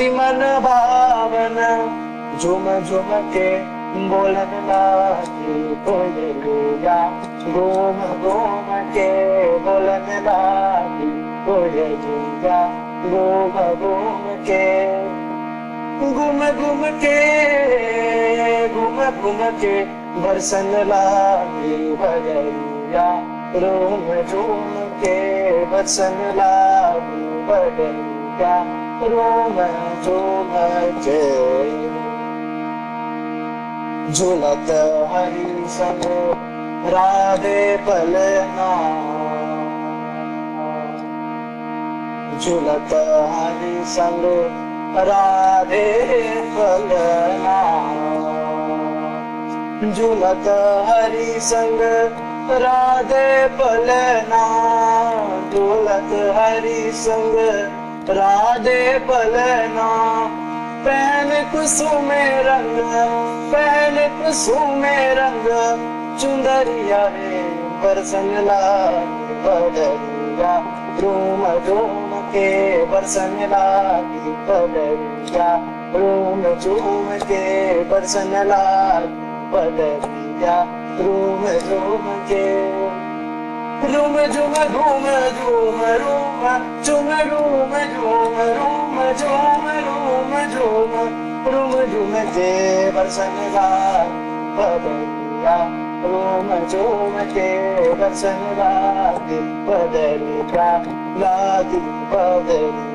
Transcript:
मन भावन झूम झूम के बोलन लागी कोयलिया, घूम घूम के बोलन लागी कोयलिया, घूम घूम के घूम घूम के घूम घूम के बरसन लागी बजरिया, रूम झूम के बरसन लागी बजरिया, रूम झूम के झूलत हरि संग राधे पलना, झूलत हरि संग राधे पलना, झूलत हरि संग राधे पलना, झूलत हरि संग राधे पलना, पहन कुसुम रंग, पहन कुसुम रंग चुंदरिया रे बरसन लागी बदरिया, रूम झूम के बरसन लागी बदरिया, रूम झूम के बरसन लागी बदरिया, रूम झूम के रूम झूम घूम झूम रूम झूम रूम झूम रूम झूम रूम झूम रूम झूम के बरसन लागी बदरिया, रूम झूम के बरसन लागी बदरिया, लागी बदरिया।